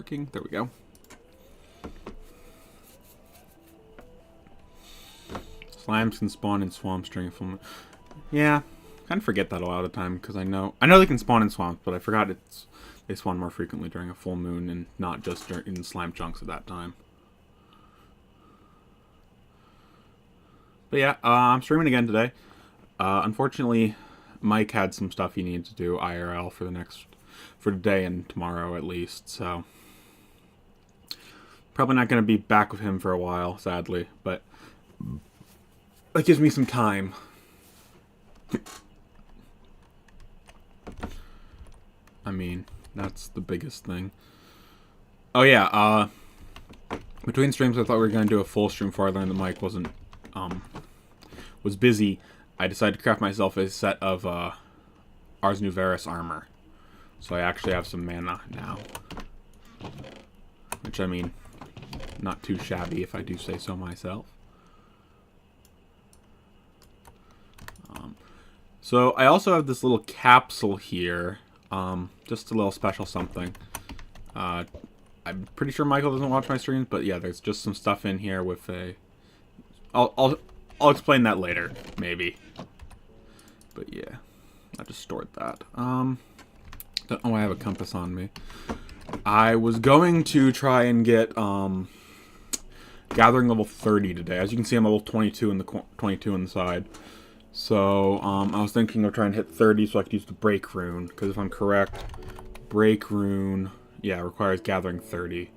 working. There we go. Slimes can spawn in swamps during a full moon. Yeah, kind of forget that a lot of the time because I know they can spawn in swamps, but I forgot they spawn more frequently during a full moon and not just in slime chunks at that time. But yeah, I'm streaming again today. Unfortunately, Mike had some stuff he needed to do IRL for today and tomorrow at least, so probably not going to be back with him for a while, sadly, but that gives me some time. I mean, that's the biggest thing. Oh yeah, between streams I thought we were going to do a full stream before I learned the mic was busy. I decided to craft myself a set of Ars Nuveris armor. So I actually have some mana now. Which, I mean, not too shabby if I do say so myself. So I also have this little capsule here. Just a little special something. I'm pretty sure Michael doesn't watch my streams, but yeah, there's just some stuff in here with a... I'll explain that later, maybe. But yeah, I just stored that. Don't know why I have a compass on me. I was going to try and get gathering level 30 today. As you can see, I'm level 22 in the 22 on the side. So I was thinking of trying to hit 30 so I could use the break rune. Because if I'm correct, break rune, yeah, requires gathering 30.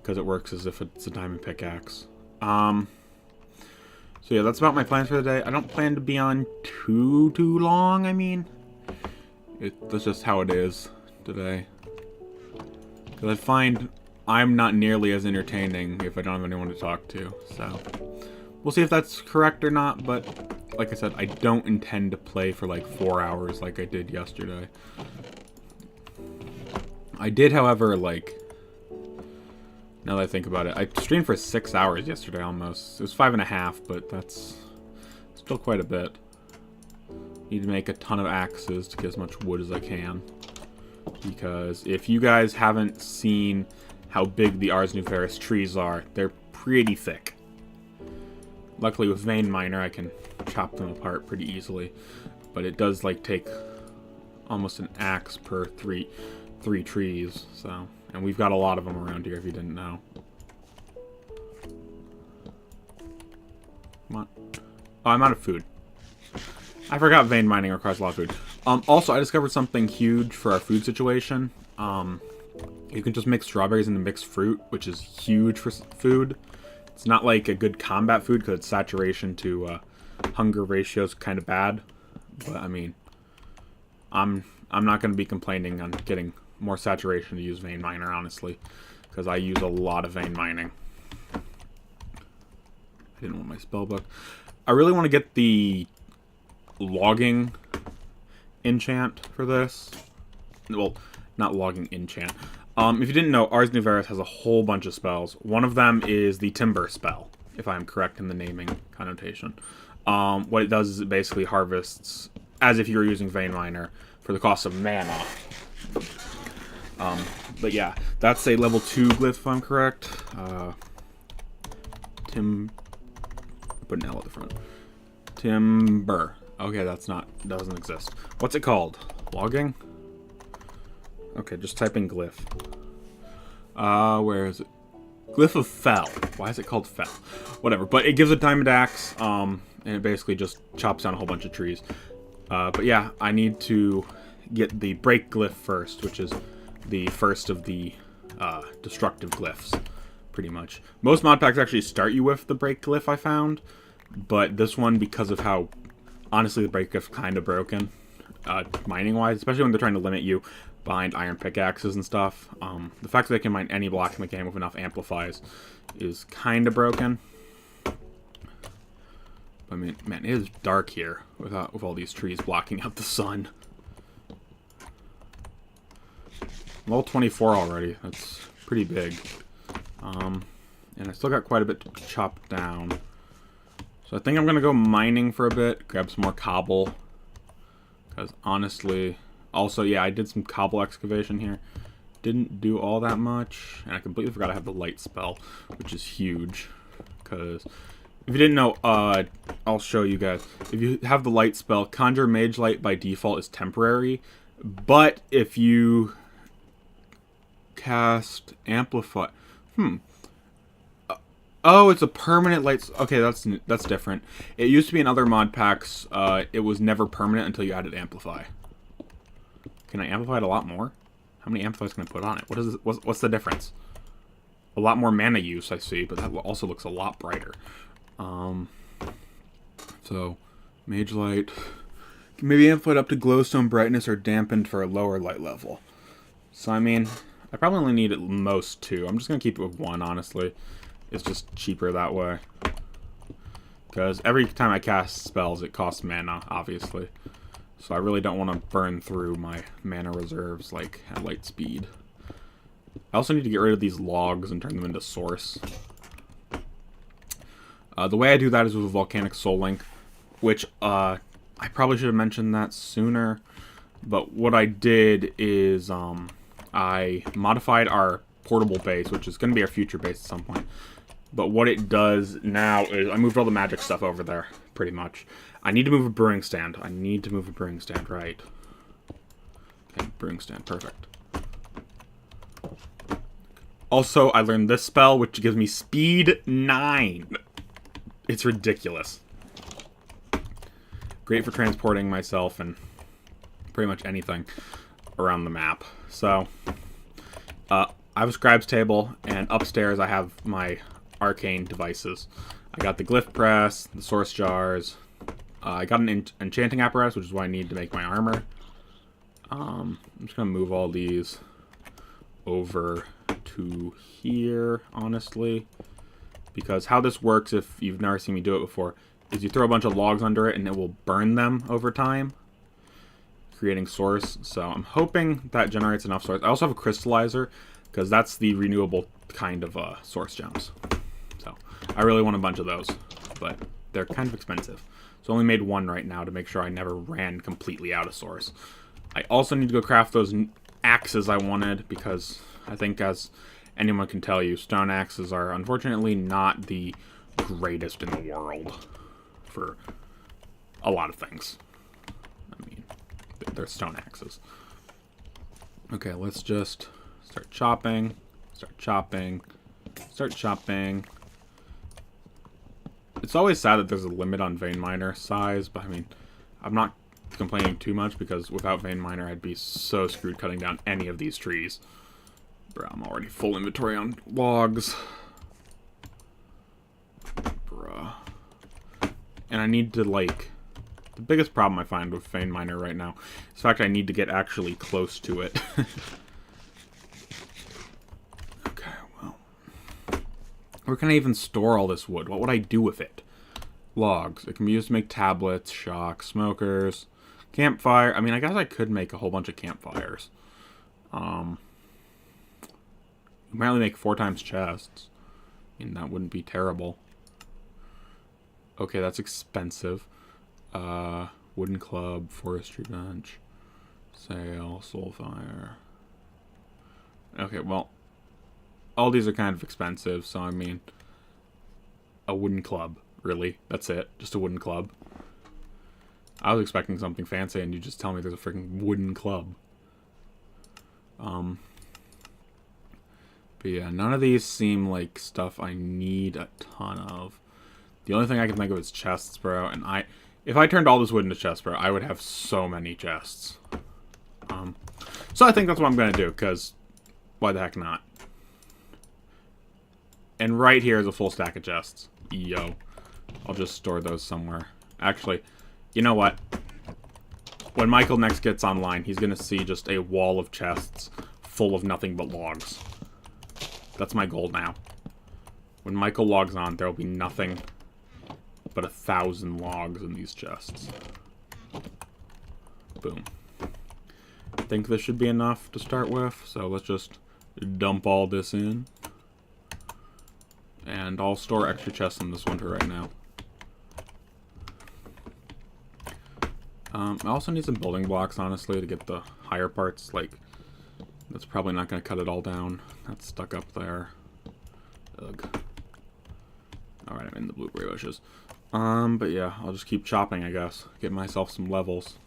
Because it works as if it's a diamond pickaxe. So yeah, that's about my plans for the day. I don't plan to be on too long, I mean. That's just how it is today. Because I find I'm not nearly as entertaining if I don't have anyone to talk to. So, we'll see if that's correct or not, but like I said, I don't intend to play for like 4 hours like I did yesterday. I did, however, like... Now that I think about it, I streamed for 6 hours yesterday almost. It was 5.5, but that's still quite a bit. Need to make a ton of axes to get as much wood as I can. Because if you guys haven't seen how big the Ars Nuveris trees are, they're pretty thick. Luckily with Vein Miner I can chop them apart pretty easily. But it does like take almost an axe per three trees, so... And we've got a lot of them around here, if you didn't know. Come on. Oh, I'm out of food. I forgot vein mining requires a lot of food. Also, I discovered something huge for our food situation. You can just mix strawberries into mixed fruit, which is huge for food. It's not like a good combat food, because its saturation to hunger ratio is kind of bad. But, I mean, I'm not going to be complaining on getting... more saturation to use vein miner, honestly, because I use a lot of vein mining. I didn't want my spell book. I really want to get the logging enchant for this. Well, not logging enchant. If you didn't know, Ars Nuveris has a whole bunch of spells. One of them is the timber spell, if I'm correct in the naming connotation. What it does is it basically harvests as if you were using vein miner for the cost of mana. But yeah, that's a level 2 glyph if I'm correct. Put an L at the front. Timber. Okay, doesn't exist. What's it called? Logging? Okay, just type in glyph. Where is it? Glyph of Fell. Why is it called Fell? Whatever, but it gives a diamond axe, and it basically just chops down a whole bunch of trees. But yeah, I need to get the break glyph first, which is the first of the destructive glyphs, pretty much. Most mod packs actually start you with the break glyph, I found, but this one, because of how, honestly, the break glyph kind of broken, mining-wise, especially when they're trying to limit you behind iron pickaxes and stuff. The fact that they can mine any block in the game with enough amplifies is kind of broken. I mean, man, it is dark here with all these trees blocking out the sun. I'm level 24 already. That's pretty big. And I still got quite a bit to chop down. So I think I'm going to go mining for a bit, grab some more cobble. Because honestly... Also, yeah, I did some cobble excavation here. didn't do all that much. And I completely forgot I have the light spell, which is huge. Because if you didn't know, I'll show you guys. If you have the light spell, Conjure Mage Light by default is temporary. But if you cast Amplify... Oh, it's a permanent light... Okay, that's different. It used to be in other mod packs. It was never permanent until you added Amplify. Can I amplify it a lot more? How many amplifiers can I put on it? What's the difference? A lot more mana use, I see, but that also looks a lot brighter. So, Mage Light... Maybe amplified up to glowstone brightness or dampened for a lower light level. So, I mean, I probably only need at most 2. I'm just going to keep it with 1, honestly. It's just cheaper that way. Because every time I cast spells, it costs mana, obviously. So I really don't want to burn through my mana reserves, like, at light speed. I also need to get rid of these logs and turn them into source. The way I do that is with a Volcanic Soul Link, which, I probably should have mentioned that sooner. But what I did is, I modified our portable base, which is going to be our future base at some point. But what it does now is, I moved all the magic stuff over there, pretty much. I need to move a brewing stand. Right. Okay, brewing stand, perfect. Also, I learned this spell, which gives me speed 9. It's ridiculous. Great for transporting myself and pretty much anything around the map. So, I have a scribe's table, and upstairs I have my arcane devices. I got the glyph press, the source jars. I got an enchanting apparatus, which is what I need to make my armor. I'm just gonna move all these over to here, honestly, because how this works, if you've never seen me do it before, is you throw a bunch of logs under it and it will burn them over time, creating source. So I'm hoping that generates enough source. I also have a crystallizer, because that's the renewable kind of source gems. So I really want a bunch of those, but they're kind of expensive. So I only made 1 right now to make sure I never ran completely out of source. I also need to go craft those axes I wanted, because I think, as anyone can tell you, stone axes are unfortunately not the greatest in the world for a lot of things. I mean, they're stone axes. Okay, let's just start chopping. It's always sad that there's a limit on vein miner size, but I mean, I'm not complaining too much, because without vein miner, I'd be so screwed cutting down any of these trees. Bro, I'm already full inventory on logs. Bruh. And I need to, like... The biggest problem I find with vein miner right now is the fact I need to get actually close to it. Okay, well... Where can I even store all this wood? What would I do with it? Logs. It can be used to make tablets, shocks, smokers, campfire. I mean, I guess I could make a whole bunch of campfires. Apparently make 4 times chests. I mean, that wouldn't be terrible. Okay, that's expensive. Wooden club, forestry bench, sail, soulfire. Okay, well, all these are kind of expensive, so I mean, a wooden club, really? That's it? Just a wooden club? I was expecting something fancy, and you just tell me there's a freaking wooden club. But yeah, none of these seem like stuff I need a ton of. The only thing I can think of is chests, bro, and if I turned all this wood into chests, bro, I would have so many chests. So I think that's what I'm gonna do, because why the heck not? And right here is a full stack of chests. Yo. I'll just store those somewhere. Actually, you know what? When Michael next gets online, he's gonna see just a wall of chests full of nothing but logs. That's my goal now. When Michael logs on, there will be nothing but 1,000 logs in these chests. Boom. I think this should be enough to start with, so let's just dump all this in. And I'll store extra chests in this one for right now. I also need some building blocks, honestly, to get the higher parts, like That's probably not going to cut it all down. That's stuck up there. Ugh. Alright, I'm in the blueberry bushes. But yeah, I'll just keep chopping, I guess. Get myself some levels.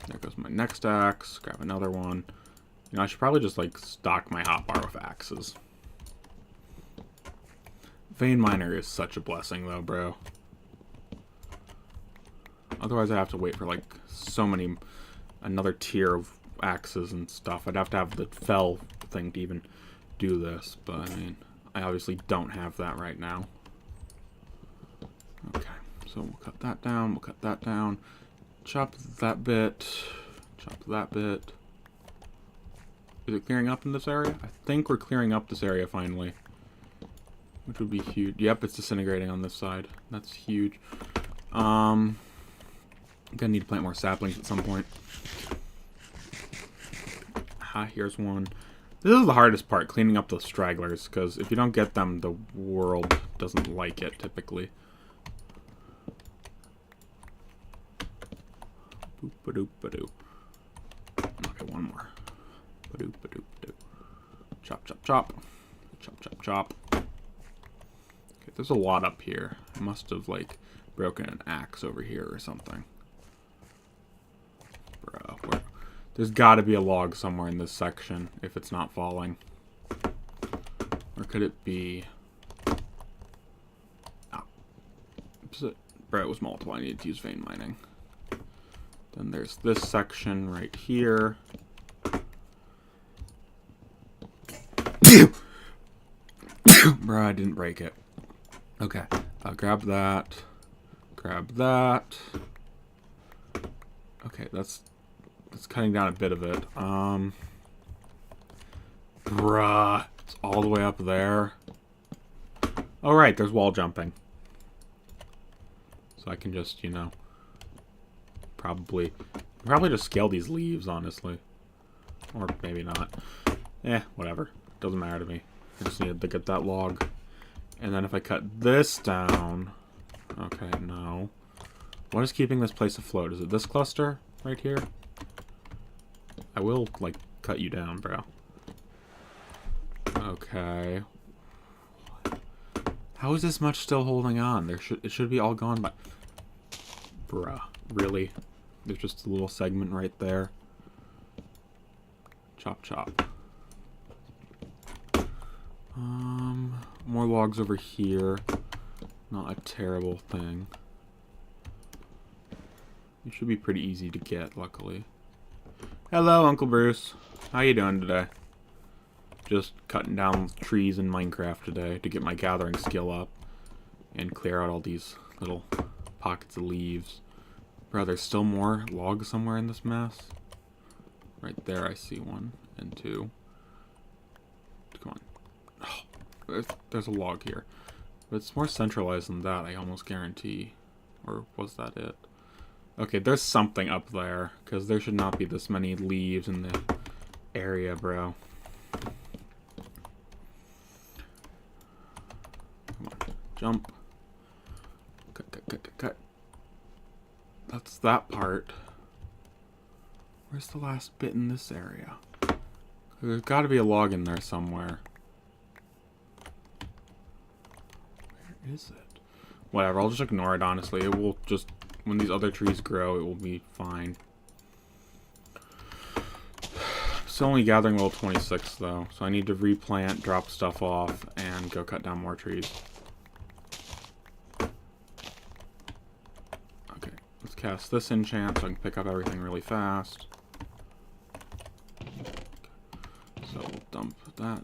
There goes my next axe. Grab another one. You know, I should probably just, like, stock my hotbar with axes. Vein miner is such a blessing, though, bro. Otherwise, I have to wait for, like, so many... another tier of axes and stuff. I'd have to have the fell thing to even do this. But, I mean, I obviously don't have that right now. Okay, so we'll cut that down. We'll cut that down. Chop that bit. Chop that bit. Is it clearing up in this area? I think we're clearing up this area finally. Which would be huge. Yep, it's disintegrating on this side. That's huge. I'm gonna need to plant more saplings at some point. Ah, here's one. This is the hardest part, cleaning up those stragglers, because if you don't get them, the world doesn't like it, typically. Boop-a-doop-a-doo. Okay, one more. Ba-doop-a-doop-a-doo. Chop, chop, chop. Chop, chop, chop. Okay, there's a lot up here. I must have, like, broken an axe over here or something. Bro, where? There's got to be a log somewhere in this section if it's not falling. Or could it be... Ah. Bro, it was multiple. I needed to use vein mining. Then there's this section right here. Bro, I didn't break it. Okay, I'll grab that. Grab that. Okay, that's cutting down a bit of it. Bruh, it's all the way up there. Oh, right, there's wall jumping. So I can just, you know, probably just scale these leaves, honestly. Or maybe not. Whatever. Doesn't matter to me. I just needed to get that log. And then if I cut this down... Okay, no. What is keeping this place afloat? Is it this cluster right here? I will, like, cut you down, bro. Okay. How is this much still holding on? It should be all gone by... Bruh. Really? There's just a little segment right there. Chop, chop. More logs over here. Not a terrible thing. It should be pretty easy to get, luckily. Hello, Uncle Bruce. How you doing today? Just cutting down trees in Minecraft today to get my gathering skill up and clear out all these little pockets of leaves. Bro, there's still more logs somewhere in this mess. Right there, I see one and two. Come on. Oh, there's a log here. But it's more centralized than that, I almost guarantee. Or was that it? Okay, there's something up there, because there should not be this many leaves in the area, bro. Come on, jump. Cut, cut, cut, cut, cut. That's that part. Where's the last bit in this area? There's got to be a log in there somewhere. Where is it? Whatever, I'll just ignore it, honestly. It will just... When these other trees grow, it will be fine. Still only gathering level 26, though. So I need to replant, drop stuff off, and go cut down more trees. Okay, let's cast this enchant so I can pick up everything really fast. So we'll dump that,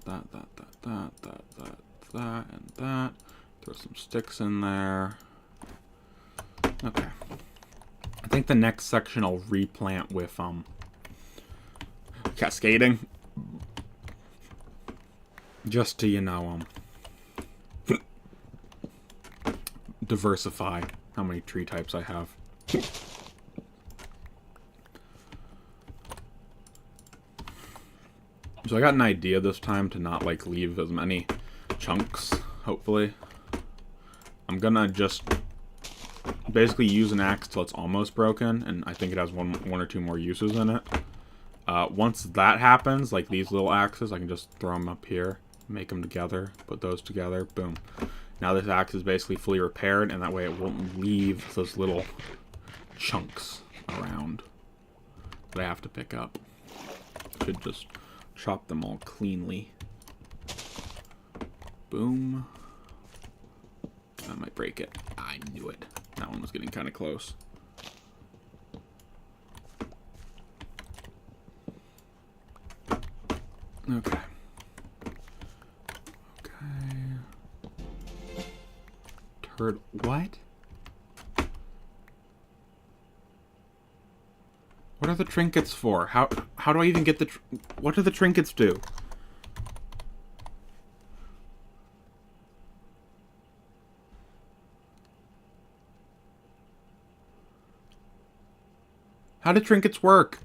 and that. Throw some sticks in there. Okay. I think the next section I'll replant with, cascading. Just to, you know, diversify how many tree types I have. So I got an idea this time to not, like, leave as many chunks, hopefully. I'm gonna just basically use an axe till it's almost broken, and I think it has one or two more uses in it. Once that happens, like these little axes, I can just throw them up here, make them together, put those together, boom. Now this axe is basically fully repaired, and that way it won't leave those little chunks around that I have to pick up. Should just chop them all cleanly. Boom. I might break it. I knew it. That one was getting kind of close. Okay. What? What are the trinkets for? How do I even get the... What do the trinkets do? How do trinkets work?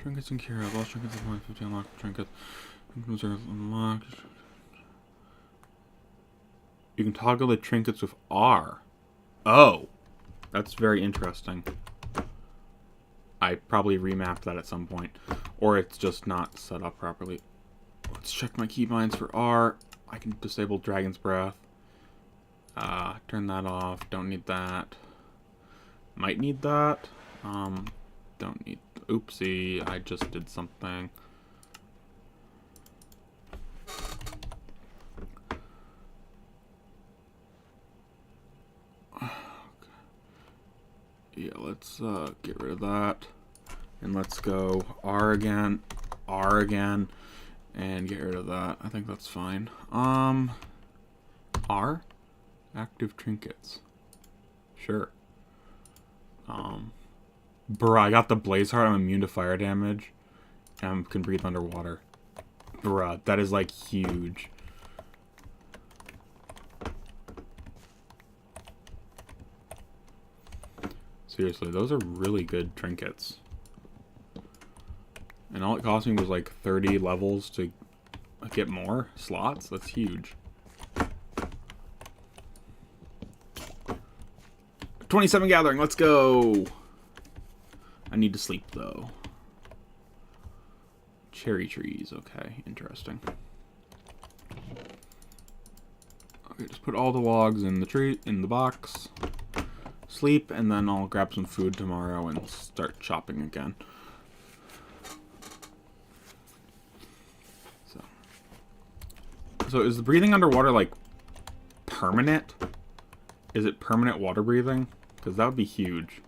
Trinkets and cure. Lost trinkets at 150 unlocked trinkets. Unlocked. You can toggle the trinkets with R. Oh. That's very interesting. I probably remapped that at some point. Or it's just not set up properly. Let's check my keybinds for R. I can disable Dragon's Breath. Turn that off. Don't need that. Might need that. Don't need... Oopsie, I just did something. Okay. Yeah, let's get rid of that. And let's go R again, and get rid of that. I think that's fine. R? Active trinkets. Sure. Bruh, I got the Blaze Heart. I'm immune to fire damage. And can breathe underwater. Bruh, that is like huge. Seriously, those are really good trinkets. And all it cost me was like 30 levels to get more slots. That's huge. 27 gathering, let's go! I need to sleep, though. Cherry trees, okay, interesting. Okay, just put all the logs in the box. Sleep, and then I'll grab some food tomorrow and start chopping again. So is the breathing underwater, like, permanent? Is it permanent water breathing? Because that would be huge.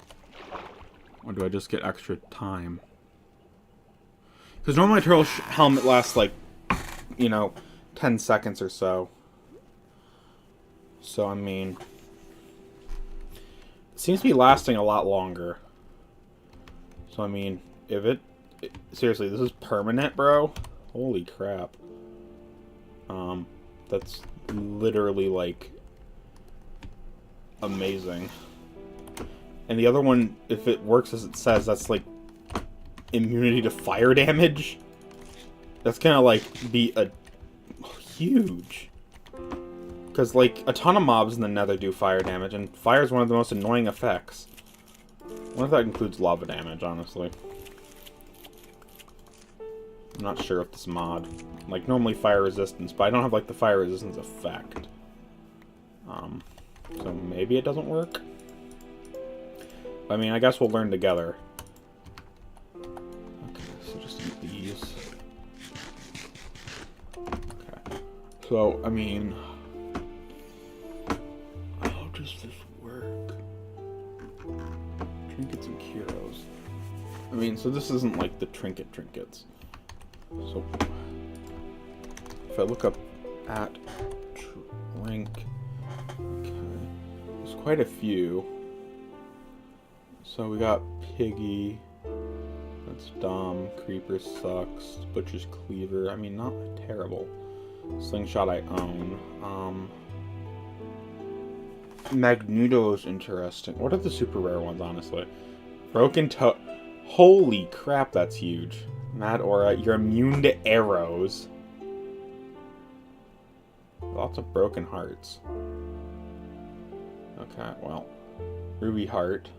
Or do I just get extra time? Because normally my turtle helmet lasts like, 10 seconds or so. So, I mean... It seems to be lasting a lot longer. So, I mean, if it... Seriously, this is permanent, bro? Holy crap. That's literally, like... amazing. And the other one, if it works as it says, that's like immunity to fire damage. That's gonna like be a huge. Because like a ton of mobs in the Nether do fire damage, and fire is one of the most annoying effects. I wonder if that includes lava damage, honestly. I'm not sure if this mod, like normally fire resistance, but I don't have like the fire resistance effect. So maybe it doesn't work. I mean, I guess we'll learn together. Okay, so just eat these. Okay. So, I mean... How does this work? Trinkets and Curos. I mean, so this isn't like the trinkets. So, if I look up at Trink... Okay. There's quite a few. So we got Piggy, that's dumb, Creeper sucks, Butcher's Cleaver, I mean, not terrible. Slingshot I own. Magneto's interesting. What are the super rare ones, honestly? Broken Toe, holy crap, that's huge. Mad Aura, you're immune to arrows. Lots of broken hearts. Okay, well. Ruby Heart.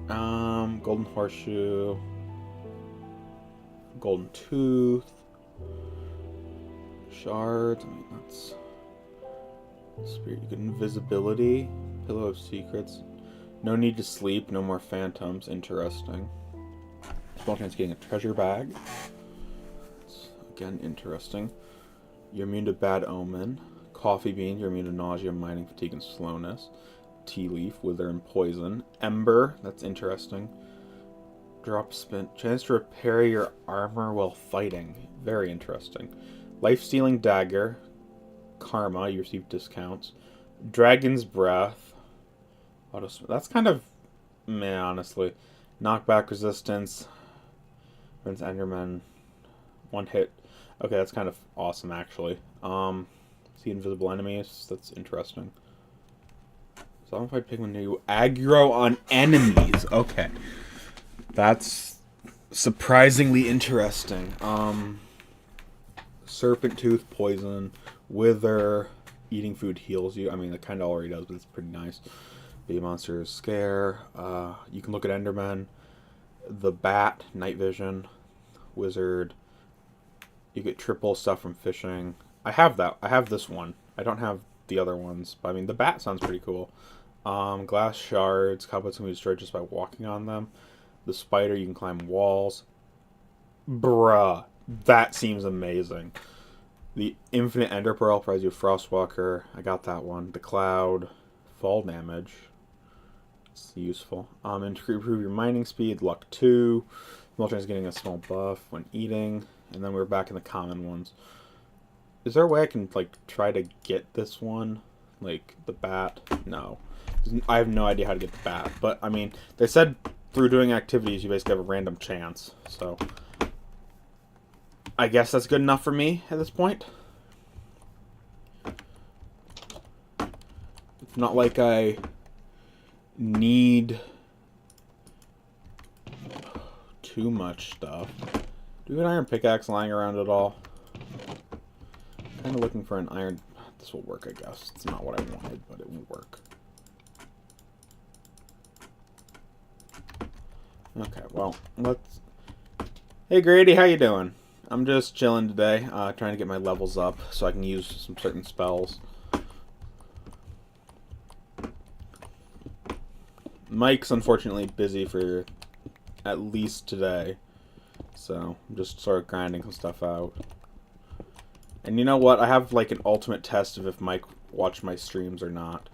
Golden Horseshoe. Golden Tooth. Shards. I mean, that's... Spirit. You get invisibility. Pillow of Secrets. No need to sleep. No more phantoms. Interesting. Small chance of getting a treasure bag. That's, again, interesting. You're immune to bad omen. Coffee beans. You're immune to nausea, mining, fatigue, and slowness. Tea leaf. Wither and poison. Ember. That's interesting. Drop spin. Chance to repair your armor while fighting. Very interesting. Life-stealing dagger. Karma. You receive discounts. Dragon's breath. That's kind of meh, honestly. Knockback resistance. Prince Enderman. One hit. Okay, that's kind of awesome, actually. See invisible enemies. That's interesting. Zombified pigman new. Aggro on enemies. Okay. That's surprisingly interesting. Serpent tooth, poison, wither, eating food heals you. I mean, it kind of already does, but it's pretty nice. Baby monster scare. You can look at Enderman. The bat, night vision, wizard. You get triple stuff from fishing. I have that. I have this one. I don't have the other ones, but I mean, the bat sounds pretty cool. Glass shards. Cobwebs can be destroyed just by walking on them. The spider, you can climb walls. Bruh. That seems amazing. The infinite ender pearl provides you a frostwalker. I got that one. The cloud. Fall damage. It's useful. Improve your mining speed. Luck 2. Small chance of getting a small buff when eating. And then we're back in the common ones. Is there a way I can, like, try to get this one? Like, the bat? No. I have no idea how to get the bat. But, I mean, they said through doing activities, you basically have a random chance. So, I guess that's good enough for me at this point. It's not like I need too much stuff. Do we have an iron pickaxe lying around at all? Kind of looking for an iron... This will work, I guess. It's not what I wanted, but it will work. Okay, well, let's... Hey, Grady, how you doing? I'm just chilling today, trying to get my levels up so I can use some certain spells. Mike's unfortunately busy for at least today, so I'm just sort of grinding some stuff out. And you know what? I have like an ultimate test of if Mike watched my streams or not.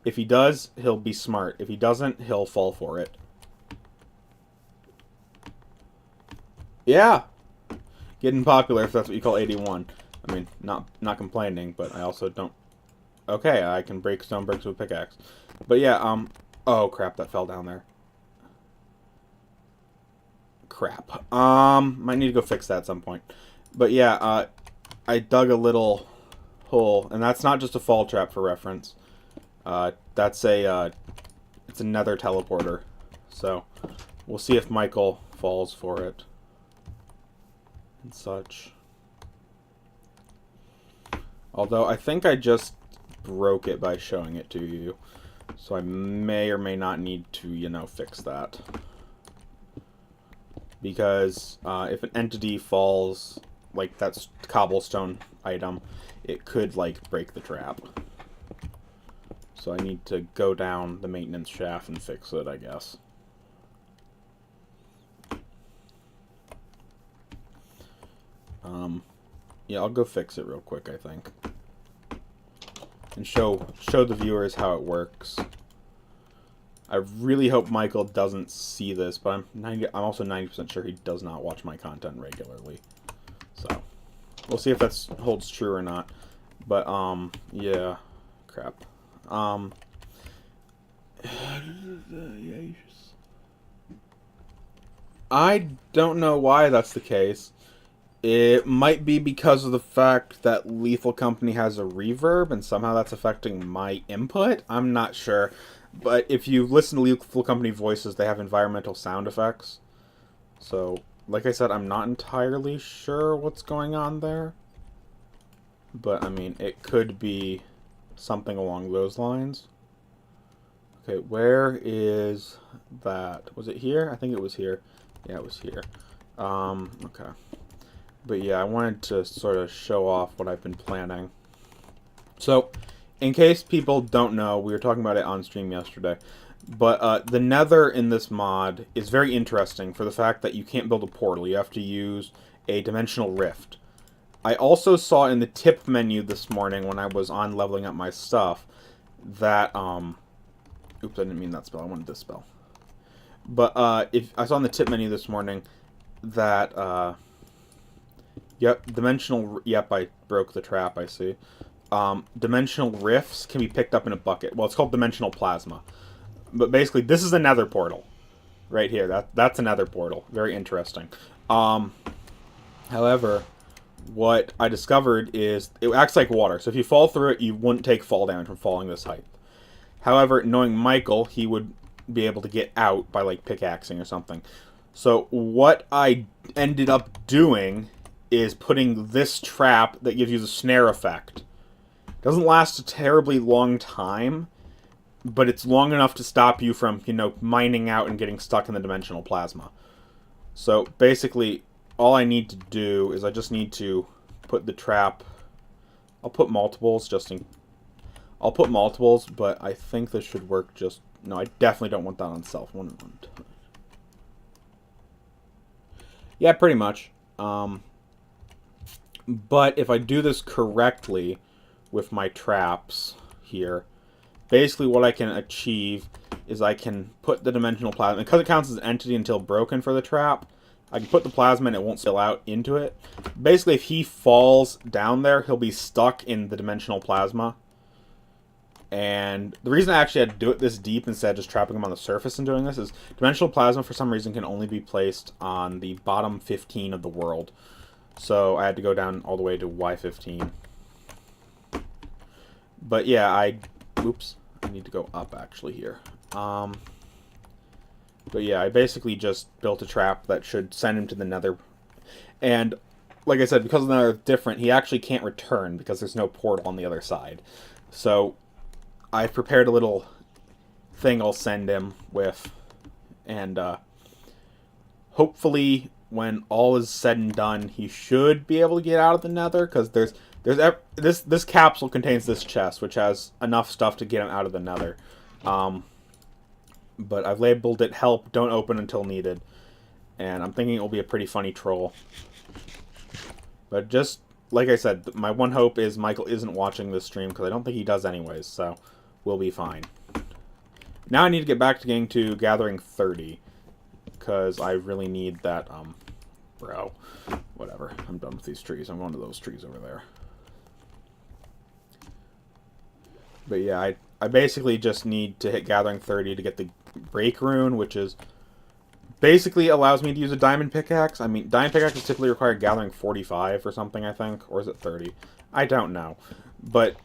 If he does, he'll be smart. If he doesn't, he'll fall for it. Yeah! Getting popular, if that's what you call 81. I mean, not complaining, but I also don't... Okay, I can break stone bricks with a pickaxe. But yeah, oh crap, that fell down there. Crap. Might need to go fix that at some point. But yeah, I dug a little hole, and that's not just a fall trap for reference. That's a, it's a nether teleporter. So, we'll see if Michael falls for it. And such. Although, I think I just broke it by showing it to you. So I may or may not need to, you know, fix that. Because if an entity falls, like that cobblestone item, it could, like, break the trap. So I need to go down the maintenance shaft and fix it, I guess. Yeah, I'll go fix it real quick, I think. And show the viewers how it works. I really hope Michael doesn't see this, but I'm also 90% sure he does not watch my content regularly. So, we'll see if that holds true or not. But, yeah. Crap. I don't know why that's the case. It might be because of the fact that Lethal Company has a reverb, and somehow that's affecting my input. I'm not sure. But if you listen to Lethal Company voices, they have environmental sound effects. So, like I said, I'm not entirely sure what's going on there. But, I mean, it could be something along those lines. Okay, where is that? Was it here? I think it was here. Yeah, it was here. Okay. But yeah, I wanted to sort of show off what I've been planning. So, in case people don't know, we were talking about it on stream yesterday, but the nether in this mod is very interesting for the fact that you can't build a portal. You have to use a dimensional rift. I also saw in the tip menu this morning when I was on leveling up my stuff that, oops, I didn't mean that spell. I wanted this spell. But, if I saw in the tip menu this morning that, yep, yep, I broke the trap, I see. Dimensional rifts can be picked up in a bucket. Well, it's called dimensional plasma. But basically, this is a nether portal. Right here. That's a nether portal. Very interesting. However, what I discovered is it acts like water. So if you fall through it, you wouldn't take fall damage from falling this height. However, knowing Michael, he would be able to get out by, like, pickaxing or something. So what I ended up doing is putting this trap that gives you the snare effect. It doesn't last a terribly long time, but it's long enough to stop you from, you know, mining out and getting stuck in the dimensional plasma. So basically, all I need to do is I just need to put the trap. I'll put multiples I'll put multiples, but I think this should work just... No, I definitely don't want that on self. Yeah, pretty much. But if I do this correctly with my traps here, basically what I can achieve is I can put the dimensional plasma, because it counts as an entity until broken for the trap, I can put the plasma and it won't spill out into it. Basically, if he falls down there, he'll be stuck in the dimensional plasma. And the reason I actually had to do it this deep instead of just trapping him on the surface and doing this is dimensional plasma, for some reason, can only be placed on the bottom 15 of the world. So I had to go down all the way to Y15. But yeah, oops, I need to go up actually here. But yeah, I basically just built a trap that should send him to the nether. And like I said, because the nether is different, he actually can't return because there's no portal on the other side. So I've prepared a little thing I'll send him with. And hopefully, when all is said and done, he should be able to get out of the nether, because this capsule contains this chest, which has enough stuff to get him out of the nether. But I've labeled it "Help, Don't Open Until Needed," and I'm thinking it will be a pretty funny troll. But just like I said, my one hope is Michael isn't watching this stream, because I don't think he does anyways, so we'll be fine. Now I need to get back to gathering 30, because I really need that, bro. Whatever. I'm done with these trees. I'm going to those trees over there. But yeah, I basically just need to hit gathering 30 to get the break rune, which is basically allows me to use a diamond pickaxe. I mean, diamond pickaxes typically require gathering 45 or something, I think. Or is it 30? I don't know. But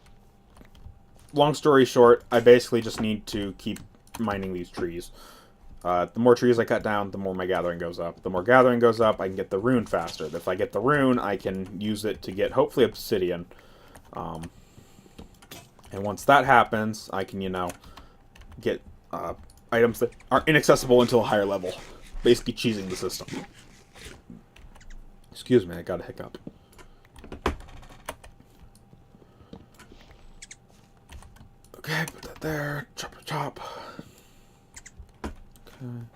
long story short, I basically just need to keep mining these trees. The more trees I cut down, the more my gathering goes up. The more gathering goes up, I can get the rune faster. If I get the rune, I can use it to get, hopefully, obsidian. And once that happens, I can, you know, get items that are inaccessible until a higher level. Basically cheesing the system. Excuse me, I got a hiccup. Okay, put that there. Chop, chop. Okay. And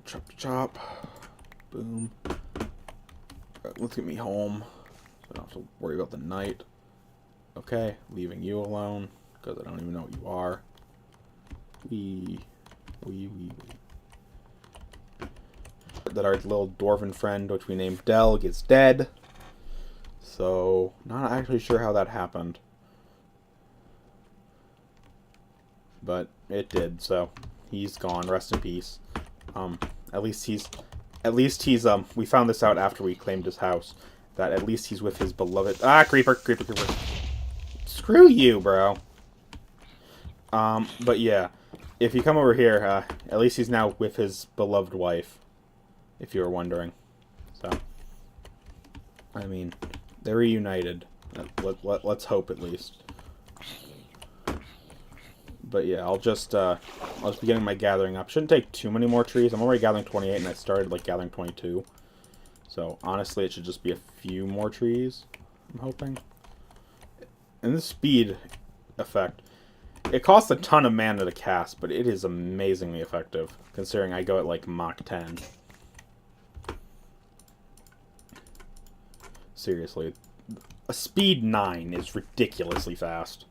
chop, chop. Boom. Right, let's get me home. So I don't have to worry about the night. Okay, leaving you alone, because I don't even know what you are. Wee. That our little dwarven friend, which we named Del, gets dead. So, not actually sure how that happened. But it did, so he's gone. Rest in peace. At least he's we found this out after we claimed his house. That at least he's with his beloved... Ah, creeper. Screw you, bro. But yeah. If you come over here, at least he's now with his beloved wife. If you were wondering. So. I mean, they're reunited. Let's hope, at least. But yeah, I'll just be getting my gathering up. Shouldn't take too many more trees. I'm already gathering 28, and I started, like, gathering 22. So, honestly, it should just be a few more trees, I'm hoping. And the speed effect, it costs a ton of mana to cast, but it is amazingly effective, considering I go at, like, Mach 10. Seriously. A speed 9 is ridiculously fast.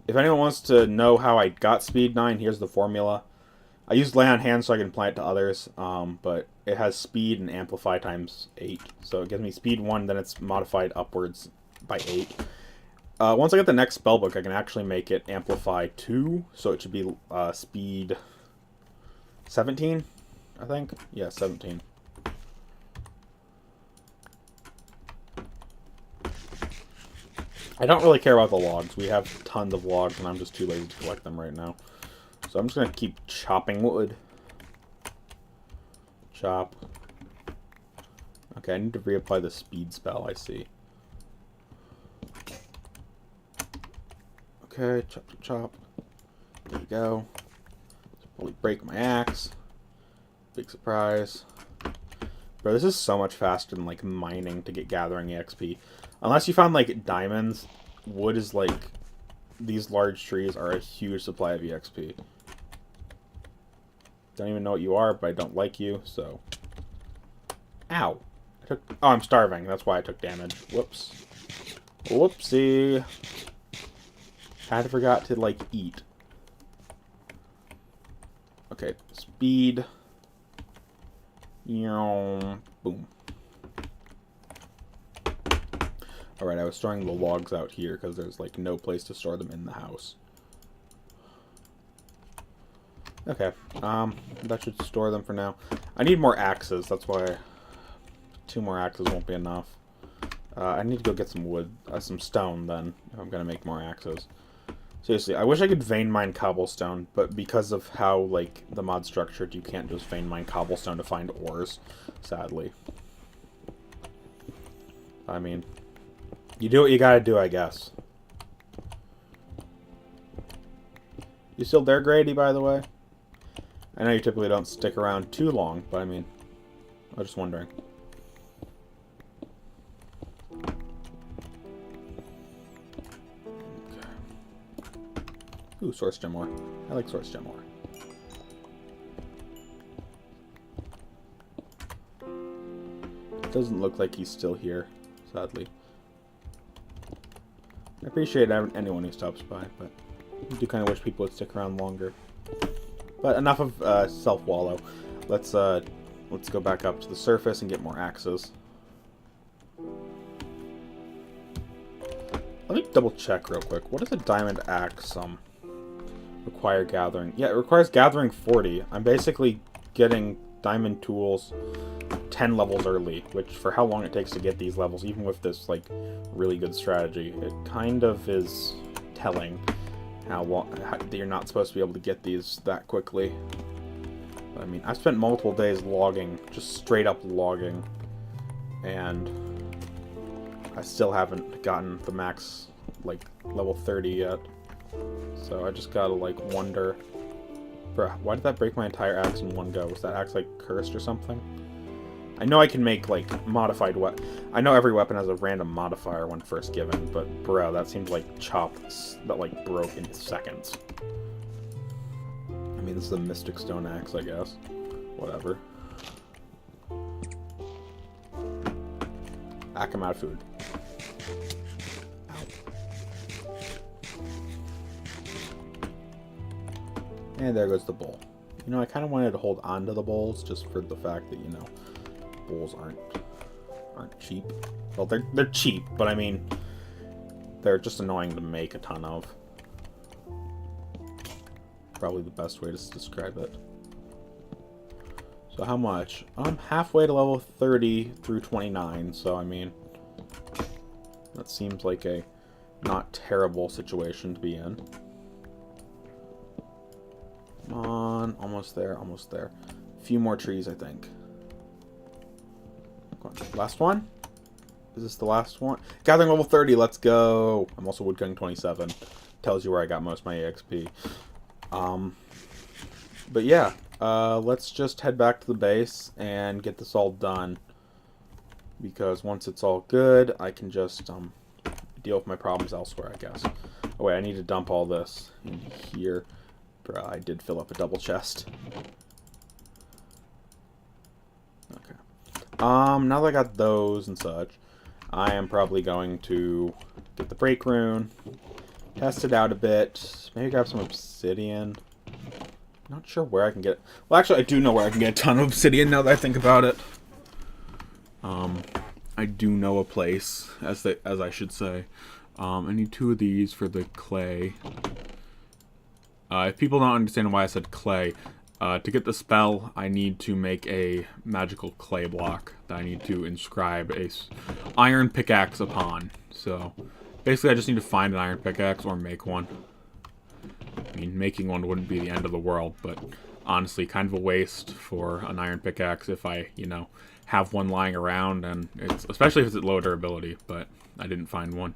If anyone wants to know how I got speed 9, here's the formula. I used lay on hands so I can apply it to others, but it has speed and amplify times 8. So it gives me speed 1, then it's modified upwards by 8. Once I get the next spellbook, I can actually make it amplify 2, so it should be speed 17, I think. Yeah, 17. I don't really care about the logs. We have tons of logs, and I'm just too lazy to collect them right now. So I'm just going to keep chopping wood. Chop. Okay, I need to reapply the speed spell, I see. Okay, chop, chop, chop. There we go. Probably break my axe. Big surprise. Bro, this is so much faster than, like, mining to get gathering EXP. Unless you found, like, diamonds, wood is, like, these large trees are a huge supply of EXP. Don't even know what you are, but I don't like you, so... Ow! Oh, I'm starving. That's why I took damage. Whoops. Whoopsie. Kind of forgot to, like, eat. Okay, speed. Boom. Alright, I was storing the logs out here because there's, like, no place to store them in the house. Okay, that should store them for now. I need more axes, that's why 2 more axes won't be enough. I need to go get some wood, some stone then, if I'm gonna make more axes. Seriously, I wish I could vein mine cobblestone, but because of how, like, the mod's structured, you can't just vein mine cobblestone to find ores, sadly. I mean, you do what you gotta do, I guess. You still there, Grady, by the way? I know you typically don't stick around too long, but I mean, I was just wondering. Ooh, source gem ore. I like source gem ore. It doesn't look like he's still here, sadly. I appreciate anyone who stops by, but I do kind of wish people would stick around longer. But enough of self-wallow. Let's go back up to the surface and get more axes. Let me double check real quick. What does a diamond axe require gathering? Yeah, it requires gathering 40. I'm basically getting diamond tools 10 levels early, which for how long it takes to get these levels, even with this, like, really good strategy, it kind of is telling how you're not supposed to be able to get these that quickly. But, I mean, I've spent multiple days logging, just straight up logging, and I still haven't gotten the max, like, level 30 yet. So I just gotta, like, wonder... Bruh, why did that break my entire axe in one go? Was that axe, like, cursed or something? I know I can make, like, modified weapon. I know every weapon has a random modifier when first given, but, bro, that seems like chops that, like, broke in seconds. I mean, this is a Mystic Stone axe, I guess. Whatever. I'm out of food. And there goes the bowl. You know, I kind of wanted to hold on to the bowls just for the fact that, you know, bowls aren't cheap. Well, they're cheap, but I mean, they're just annoying to make a ton of. Probably the best way to describe it. So how much? I'm halfway to level 30 through 29, so I mean, that seems like a not terrible situation to be in. Come on, almost there, almost there. A few more trees, I think. Come on. Last one. Is this the last one? Gathering level 30, let's go! I'm also woodcutting 27. Tells you where I got most of my EXP. But yeah, let's just head back to the base and get this all done. Because once it's all good, I can just deal with my problems elsewhere, I guess. Oh wait, I need to dump all this in here. Bruh, I did fill up a double chest. Okay. Now that I got those and such, I am probably going to get the break rune, test it out a bit, maybe grab some obsidian. Not sure where I can get... Well, actually, I do know where I can get a ton of obsidian now that I think about it. I do know a place, as I should say. I need 2 of these for the clay. If people don't understand why I said clay, to get the spell, I need to make a magical clay block that I need to inscribe a iron pickaxe upon. So, basically I just need to find an iron pickaxe or make one. I mean, making one wouldn't be the end of the world, but honestly, kind of a waste for an iron pickaxe if I, you know, have one lying around, and it's especially if it's at low durability, but I didn't find one.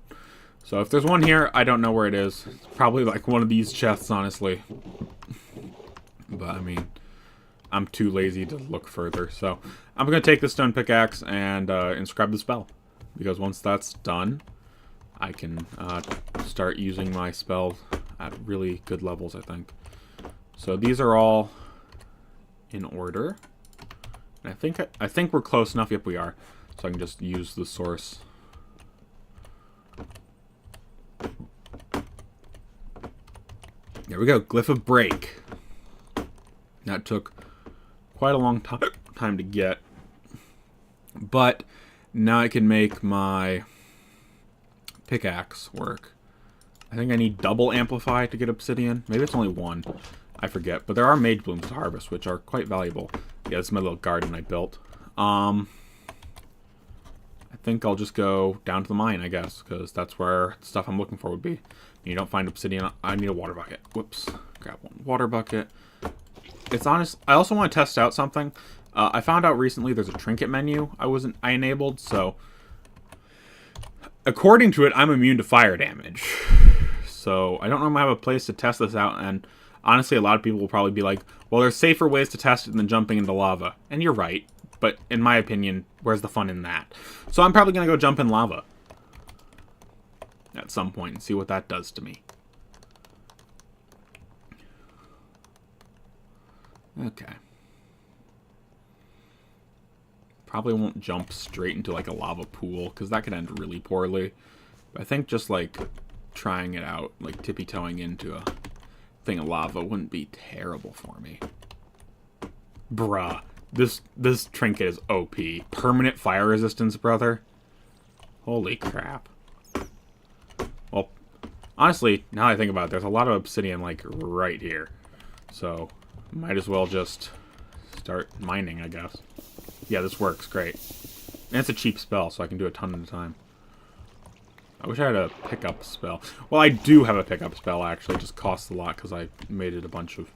So if there's one here, I don't know where it is. It's probably like one of these chests, honestly. But, I mean, I'm too lazy to look further. So I'm going to take the stone pickaxe and inscribe the spell. Because once that's done, I can start using my spells at really good levels, I think. So these are all in order. And I think we're close enough. Yep, we are. So I can just use the source. There we go. Glyph of Break. That took quite a long time to get. But now I can make my pickaxe work. I think I need double amplify to get obsidian. Maybe it's only 1. I forget. But there are mage blooms to harvest, which are quite valuable. Yeah, this is my little garden I built. I think I'll just go down to the mine, I guess, because that's where the stuff I'm looking for would be. You don't find obsidian. I need a water bucket. Whoops. Grab one water bucket. It's honest. I also want to test out something. I found out recently there's a trinket menu I enabled, so according to it, I'm immune to fire damage. So I don't know if I have a place to test this out, and honestly, a lot of people will probably be like, well, there's safer ways to test it than jumping into lava. And you're right. But in my opinion, where's the fun in that? So I'm probably going to go jump in lava at some point and see what that does to me. Okay. Probably won't jump straight into like a lava pool, because that could end really poorly. But I think just like trying it out, like tippy-toeing into a thing of lava wouldn't be terrible for me. Bruh. This trinket is OP. Permanent fire resistance, brother. Holy crap. Well, honestly, now that I think about it, there's a lot of obsidian, like, right here. So, might as well just start mining, I guess. Yeah, this works. Great. And it's a cheap spell, so I can do a ton at a time. I wish I had a pickup spell. Well, I do have a pickup spell, actually. It just costs a lot because I made it a bunch of...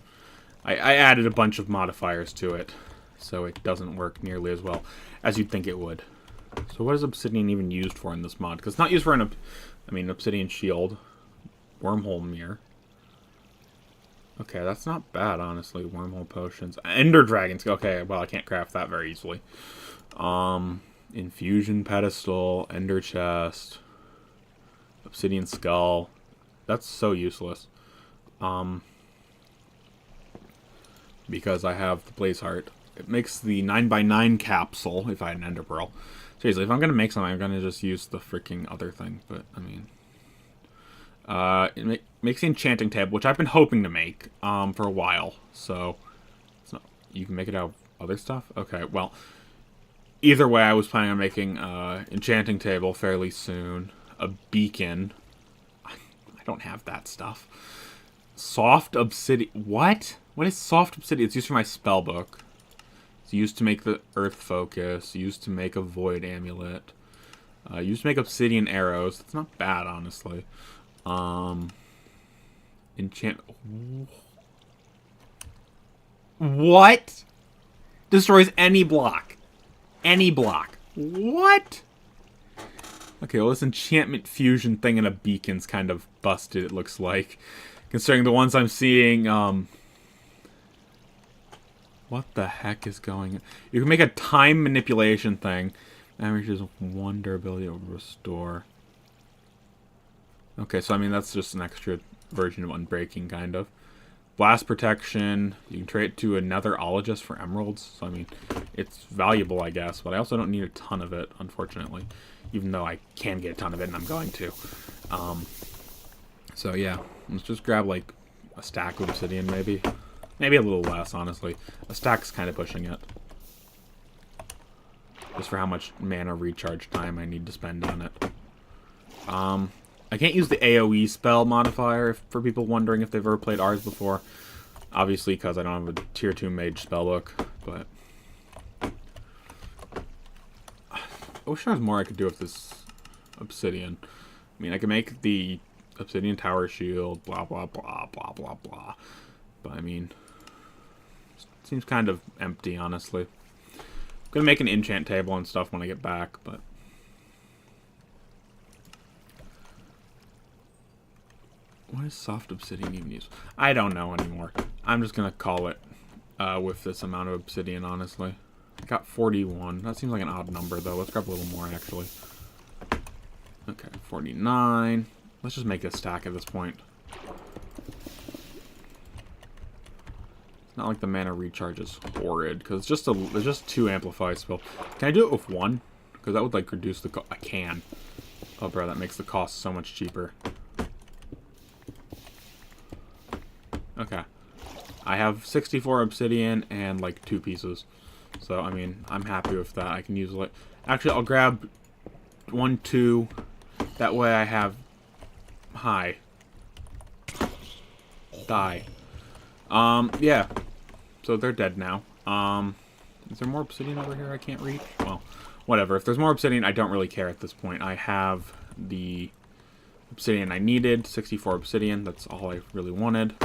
I added a bunch of modifiers to it, so it doesn't work nearly as well as you'd think it would. So what is obsidian even used for in this mod? Because it's not used for an... obsidian shield. Wormhole mirror. Okay, that's not bad, honestly. Wormhole potions. Ender dragons. Okay, well, I can't craft that very easily. Infusion pedestal. Ender chest. Obsidian skull. That's so useless. Because I have the blaze heart. It makes the 9x9 capsule, if I had an ender pearl. Seriously, if I'm going to make something, I'm going to just use the freaking other thing. But, I mean... it makes the enchanting table, which I've been hoping to make for a while. So, it's not, you can make it out of other stuff? Okay, well... Either way, I was planning on making enchanting table fairly soon. A beacon. I don't have that stuff. Soft obsidian... What? What is soft obsidian? It's used for my spell book. It's used to make the earth focus. Used to make a void amulet. Used to make obsidian arrows. That's not bad, honestly. Enchant... What? Destroys any block. Any block. What? Okay, well, this enchantment fusion thing in a beacon's kind of busted, it looks like. Considering the ones I'm seeing, what the heck is going on? You can make a time manipulation thing. Averages 1 durability over restore. Okay, so I mean, that's just an extra version of Unbreaking, kind of. Blast protection. You can trade it to another Ologist for emeralds. So, I mean, it's valuable, I guess. But I also don't need a ton of it, unfortunately. Even though I can get a ton of it, and I'm going to. So, yeah. Let's just grab, like, a stack of obsidian, maybe. Maybe a little less, honestly. A stack's kind of pushing it. Just for how much mana recharge time I need to spend on it. I can't use the AoE spell modifier for people wondering if they've ever played ours before. Obviously, because I don't have a tier 2 mage spellbook, but I wish there was more I could do with this obsidian. I mean, I can make the obsidian tower shield, blah, blah, blah, blah, blah, blah. But, I mean, it seems kind of empty, honestly. I'm going to make an enchant table and stuff when I get back, but what is soft obsidian even used? I don't know anymore. I'm just going to call it with this amount of obsidian, honestly. I got 41. That seems like an odd number, though. Let's grab a little more, actually. Okay, 49. Let's just make a stack at this point. It's not like the mana recharge is horrid, because there's just 2 amplify spell. Can I do it with 1? Because that would, like, reduce the I can. Oh, bro, that makes the cost so much cheaper. Okay. I have 64 obsidian and like 2 pieces. So, I mean, I'm happy with that. I can use like... Actually, I'll grab 1, 2. That way I have... Hi. Die. Yeah. So they're dead now. Is there more obsidian over here I can't reach? Well, whatever. If there's more obsidian, I don't really care at this point. I have the obsidian I needed. 64 obsidian. That's all I really wanted.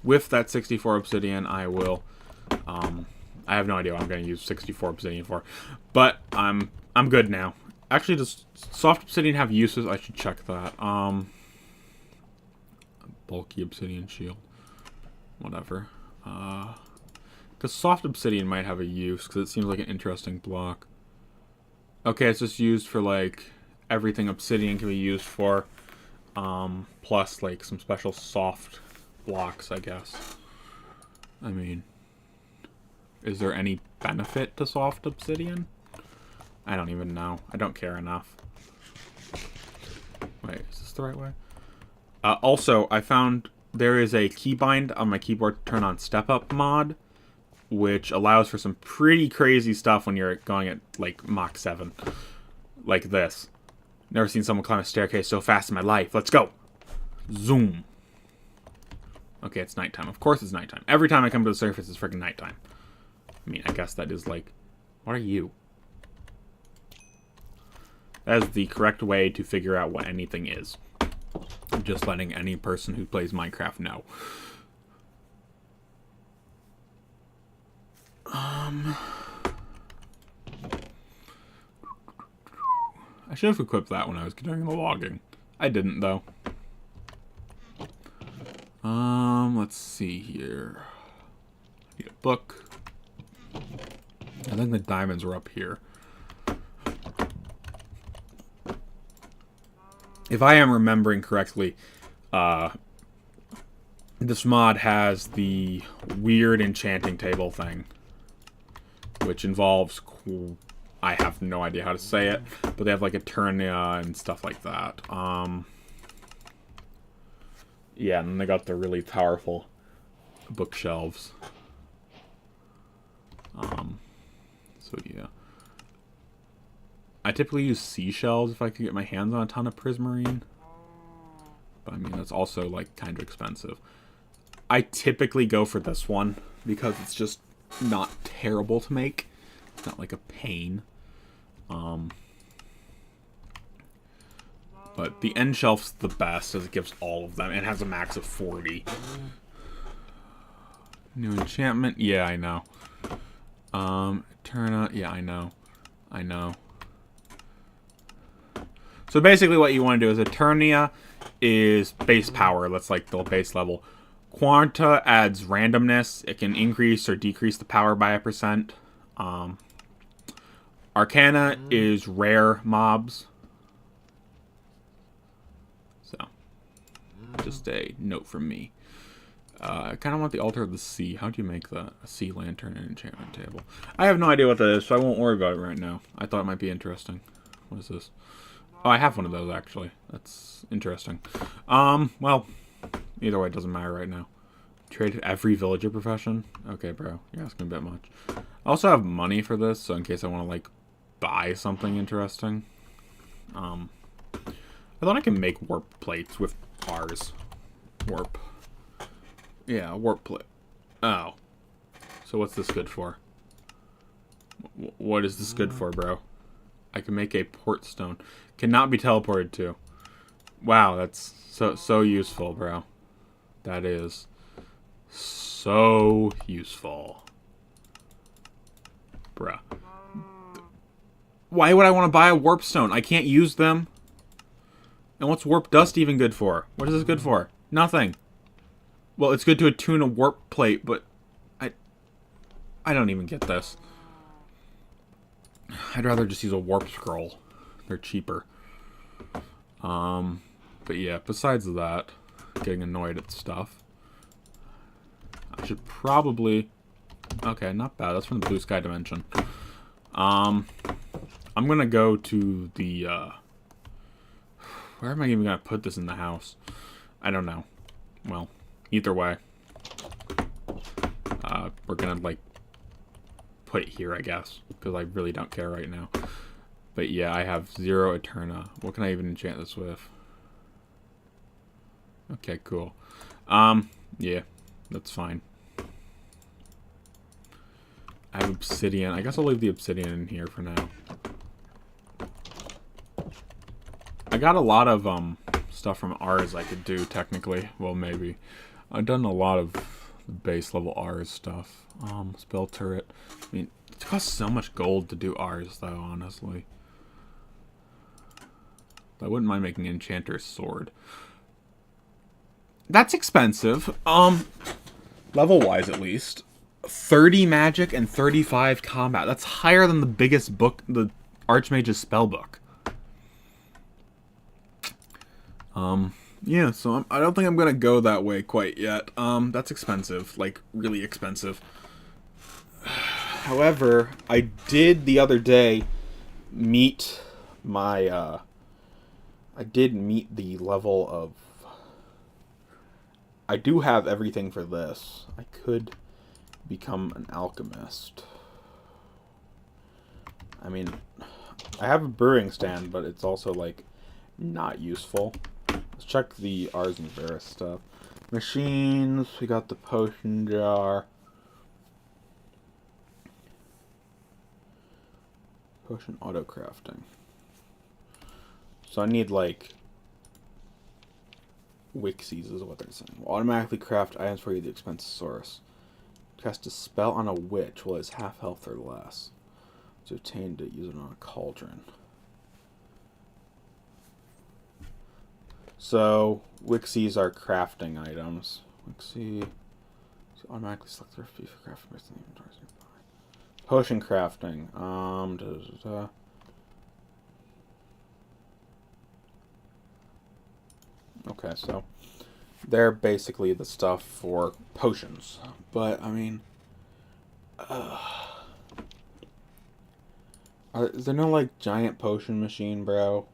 With that 64 obsidian, I will, I have no idea what I'm going to use 64 obsidian for, but I'm good now. Actually, does soft obsidian have uses? I should check that. Bulky obsidian shield. Whatever. Because soft obsidian might have a use, because it seems like an interesting block. Okay, it's just used for, like, everything obsidian can be used for, plus, like, some special soft blocks, I guess. I mean, is there any benefit to soft obsidian? I don't even know. I don't care enough. Wait, is this the right way? Also, I found there is a keybind on my keyboard to turn on step up mod, which allows for some pretty crazy stuff when you're going at, like, Mach 7. Like this. Never seen someone climb a staircase so fast in my life. Let's go! Zoom. Okay, it's nighttime. Of course it's nighttime. Every time I come to the surface, it's freaking nighttime. I mean, I guess that is like... What are you? That is the correct way to figure out what anything is. I'm just letting any person who plays Minecraft know. I should have equipped that when I was doing the logging. I didn't, though. Let's see here. I need a book. I think the diamonds were up here. If I am remembering correctly, this mod has the weird enchanting table thing, which involves, I have no idea how to say it, but they have like Eternia and stuff like that. Yeah, and then they got the really powerful bookshelves. So yeah. I typically use seashells if I could get my hands on a ton of prismarine. But I mean, that's also like kind of expensive. I typically go for this one because it's just not terrible to make. It's not like a pain. But the end shelf's the best as it gives all of them. It has a max of 40. New enchantment? Yeah, I know. Eterna? Yeah, I know. I know. So basically what you want to do is Eternia is base power. That's like the base level. Quanta adds randomness. It can increase or decrease the power by a percent. Arcana is rare mobs. So, just a note from me. I kind of want the Altar of the Sea. How do you make that? A sea lantern and enchantment table. I have no idea what that is, so I won't worry about it right now. I thought it might be interesting. What is this? Oh, I have one of those, actually. That's interesting. Well, either way, it doesn't matter right now. Trade every villager profession? Okay, bro. You're asking a bit much. I also have money for this, so in case I want to, like, buy something interesting. I thought I can make warp plates with R's. Warp. Yeah, warp plate. Oh. So what's this good for? What is this good for, bro? I can make a port stone. Cannot be teleported to. Wow, that's so useful, bro. That is so useful. Bruh. Why would I want to buy a warp stone? I can't use them. And what's warp dust even good for? What is this good for? Nothing. Well, it's good to attune a warp plate, but I don't even get this. I'd rather just use a warp scroll. They're cheaper. But yeah, besides that, getting annoyed at stuff. I should probably... Okay, not bad. That's from the Blue Sky Dimension. I'm gonna go to the, where am I even gonna put this in the house? I don't know. Well, either way. We're gonna, like, put it here, I guess. Because I really don't care right now. But yeah, I have 0 Eterna. What can I even enchant this with? Okay, cool. Yeah, that's fine. I have obsidian. I guess I'll leave the obsidian in here for now. I got a lot of stuff from R's I could do, technically. Well, maybe. I've done a lot of base level R's stuff. Spell turret. I mean, it costs so much gold to do R's, though, honestly. I wouldn't mind making an enchanter's sword. That's expensive. Level-wise, at least. 30 magic and 35 combat. That's higher than the biggest book, the Archmage's spellbook. Yeah, so I don't think I'm gonna go that way quite yet. That's expensive, like really expensive. However, I did the other day meet my, I did meet the level of, I do have everything for this. I could become an alchemist. I mean, I have a brewing stand, but it's also, like, not useful. Let's check the Ars and Varus stuff. Machines, we got the potion jar. Potion auto crafting. So I need, like, Wixies is what they're saying. Will automatically craft items for you, the expense source. Cast a spell on a witch while it's half health or less. To obtain to use it on a cauldron. So, Wixies are crafting items. Wixie. So automatically select the recipe for crafting based on the inventories nearby. Potion crafting. Okay, so they're basically the stuff for potions. But, I mean... is there no, like, giant potion machine, bro?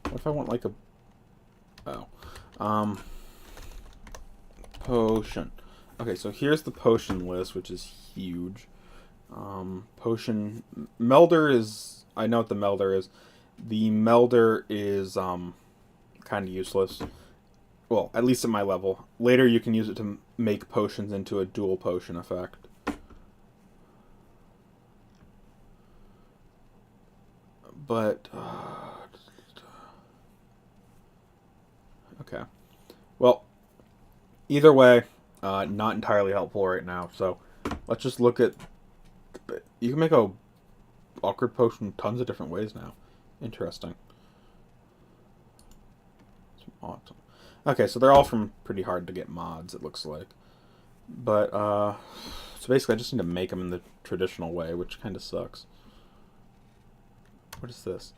What if I want, like, a... Oh. Potion. Okay, so here's the potion list, which is huge. Potion... Melder is... I know what the Melder is. The Melder is, kind of useless. Well, at least at my level. Later you can use it to make potions into a dual potion effect. But, okay. Well, either way, not entirely helpful right now. So, let's just look at... You can make a awkward potion tons of different ways now. Interesting. Awesome. Okay, so they're all from pretty hard to get mods, it looks like. But, so basically I just need to make them in the traditional way, which kind of sucks. What is this?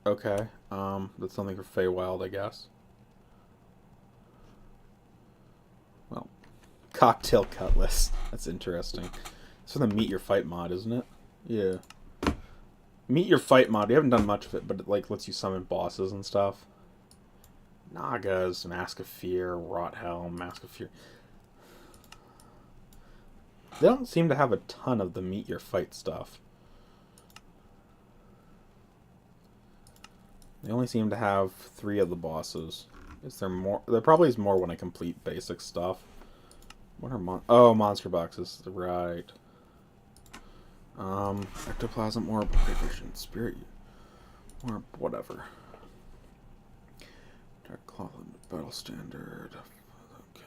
Okay, that's something for Feywild, I guess. Well, cocktail cutlass. That's interesting. It's for the Meet Your Fight mod, isn't it? Yeah. Meet Your Fight mod. We haven't done much of it, but it like lets you summon bosses and stuff. Nagas, Mask of Fear, Rot Helm, Mask of Fear. They don't seem to have a ton of the Meet Your Fight stuff. They only seem to have 3 of the bosses. Is there more? There probably is more when I complete basic stuff. What are monster boxes. Right. Ectoplasm Orb, Vision, Spirit Orb, whatever. Dark Claw, Battle Standard. Okay.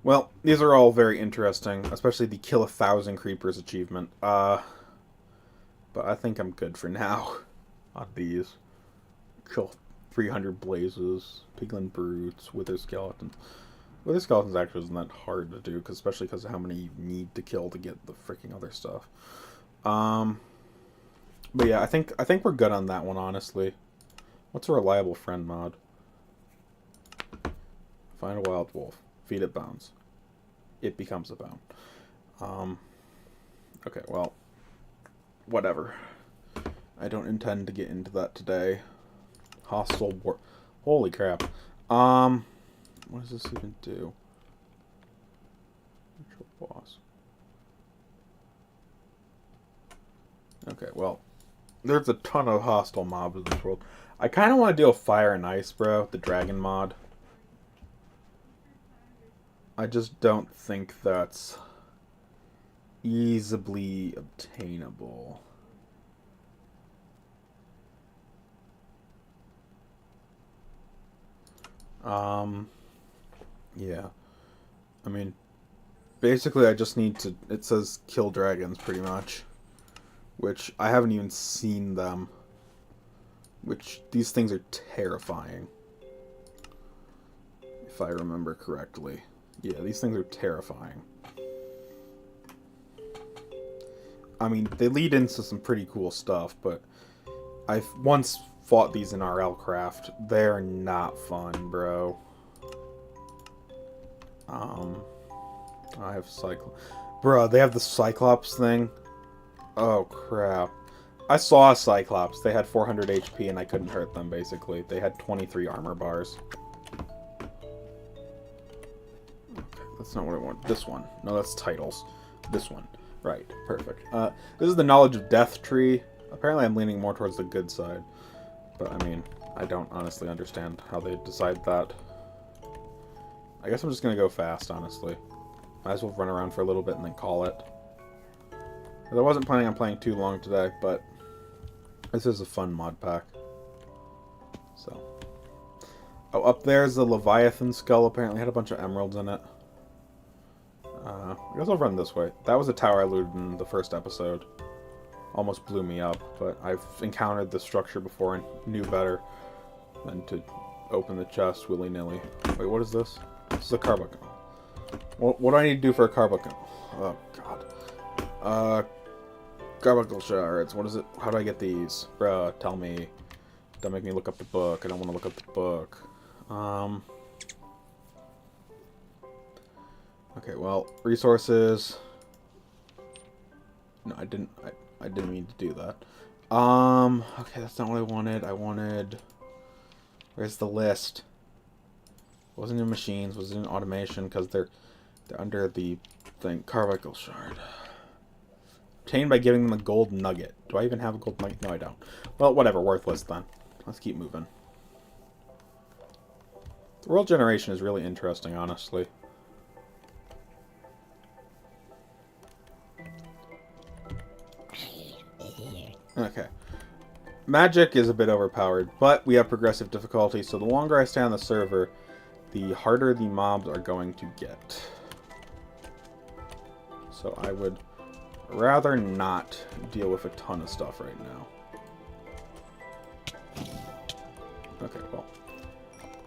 Well, these are all very interesting, especially the Kill 1,000 Creepers achievement. But I think I'm good for now on these. Kill 300 Blazes, Piglin Brutes, Wither Skeletons. Wither Skeletons actually isn't that hard to do, especially because of how many you need to kill to get the freaking other stuff. But yeah, I think we're good on that one, honestly. What's a reliable friend mod? Find a wild wolf. Feed it bones. It becomes a bone. Okay, well, whatever. I don't intend to get into that today. Hostile war. Holy crap. What does this even do? Virtual boss. Okay, well, there's a ton of hostile mobs in this world. I kind of want to do a Fire and Ice, bro, the dragon mod. I just don't think that's easily obtainable. Yeah. I mean, basically I just need to, it says kill dragons pretty much. Which, I haven't even seen them. Which, these things are terrifying. If I remember correctly. Yeah, these things are terrifying. I mean, they lead into some pretty cool stuff, but I've once fought these in RL Craft. They're not fun, bro. I have Bro, they have the Cyclops thing. Oh, crap. I saw a Cyclops. They had 400 HP and I couldn't hurt them, basically. They had 23 armor bars. Okay, that's not what I want. This one. No, that's titles. This one. Right, perfect. This is the Knowledge of Death tree. Apparently I'm leaning more towards the good side. But, I mean, I don't honestly understand how they decide that. I guess I'm just going to go fast, honestly. Might as well run around for a little bit and then call it. I wasn't planning on playing too long today, but this is a fun mod pack. So. Oh, up there's the Leviathan skull. Apparently had a bunch of emeralds in it. I guess I'll run this way. That was a tower I looted in the first episode. Almost blew me up, but I've encountered this structure before and knew better than to open the chest willy-nilly. Wait, what is this? This is a carbuncle. What do I need to do for a carbuncle? Oh, God. Carbuncle shards. What is it? How do I get these? Bruh, tell me. Don't make me look up the book. I don't want to look up the book. Okay, well, resources. No, I didn't mean to do that. Okay, that's not what I wanted. I wanted... Where's the list? Wasn't in machines, was in automation, because they're under the thing. Carbuncle shard. Obtained by giving them a gold nugget. Do I even have a gold nugget? No, I don't. Well, whatever, worthless then. Let's keep moving. The world generation is really interesting, honestly. Okay. Magic is a bit overpowered, but we have progressive difficulty, so the longer I stay on the server, the harder the mobs are going to get. So I would rather not deal with a ton of stuff right now. Okay, well.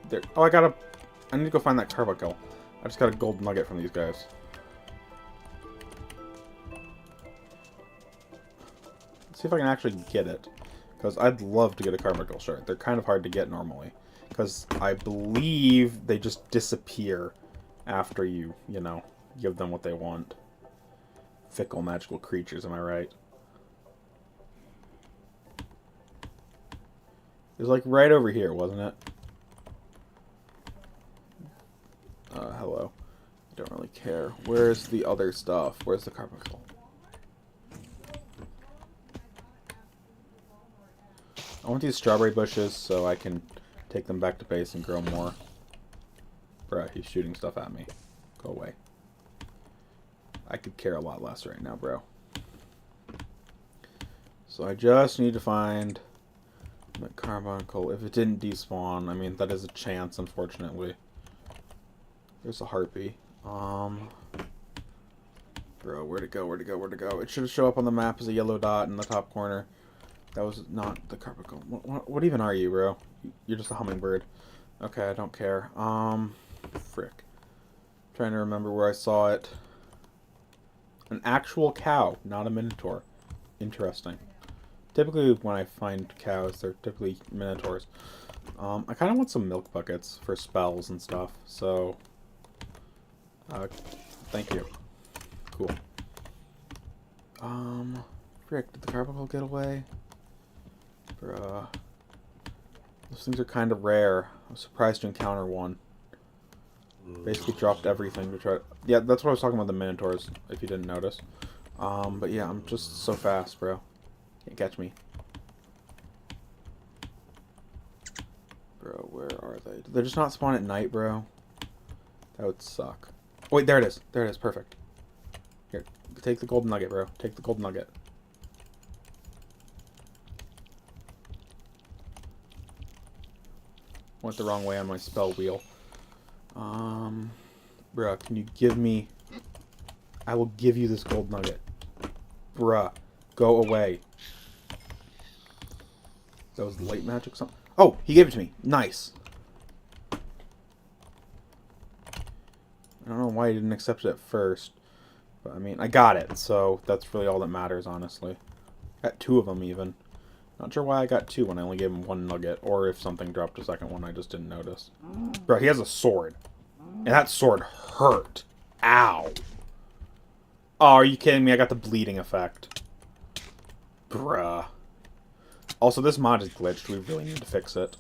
There. Oh, I need to go find that carbuncle. I just got a gold nugget from these guys. Let's see if I can actually get it. Because I'd love to get a carbuncle shard. They're kind of hard to get normally. Because I believe they just disappear after you know, give them what they want. Fickle magical creatures, am I right? It was like right over here, wasn't it? Hello. I don't really care. Where's the other stuff? Where's the carbuncle? I want these strawberry bushes so I can take them back to base and grow more. Bruh, he's shooting stuff at me. Go away. I could care a lot less right now, bro. So I just need to find the carbuncle. If it didn't despawn, I mean, that is a chance, unfortunately. There's a harpy. Bro, where'd it go? Where'd it go? Where'd it go? It should show up on the map as a yellow dot in the top corner. That was not the carbuncle. What even are you, bro? You're just a hummingbird. Okay, I don't care. Frick. Trying to remember where I saw it. An actual cow, not a minotaur. Interesting. Typically, when I find cows, they're typically minotaurs. I kind of want some milk buckets for spells and stuff, so... thank you. Cool. Frick, did the carbuncle get away? Bruh. Those things are kind of rare. I was surprised to encounter one. Basically dropped everything to try... Yeah, that's what I was talking about, the minotaurs, if you didn't notice. But yeah, I'm just so fast, bro. Can't catch me. Bro, where are they? Did they just not spawn at night, bro? That would suck. Oh, wait, there it is. There it is. Perfect. Here, take the golden nugget, bro. Take the golden nugget. Went the wrong way on my spell wheel. Bruh, can you give me... I will give you this gold nugget. Bruh, go away. That was light magic something? Oh, he gave it to me. Nice. I don't know why he didn't accept it at first. But, I mean, I got it, so that's really all that matters, honestly. Got two of them, even. Not sure why I got two when I only gave him one nugget, or if something dropped a second one I just didn't notice. Bro, he has a sword. And that sword hurt. Ow. Oh, are you kidding me? I got the bleeding effect. Bruh. Also, this mod is glitched. We really need to fix it.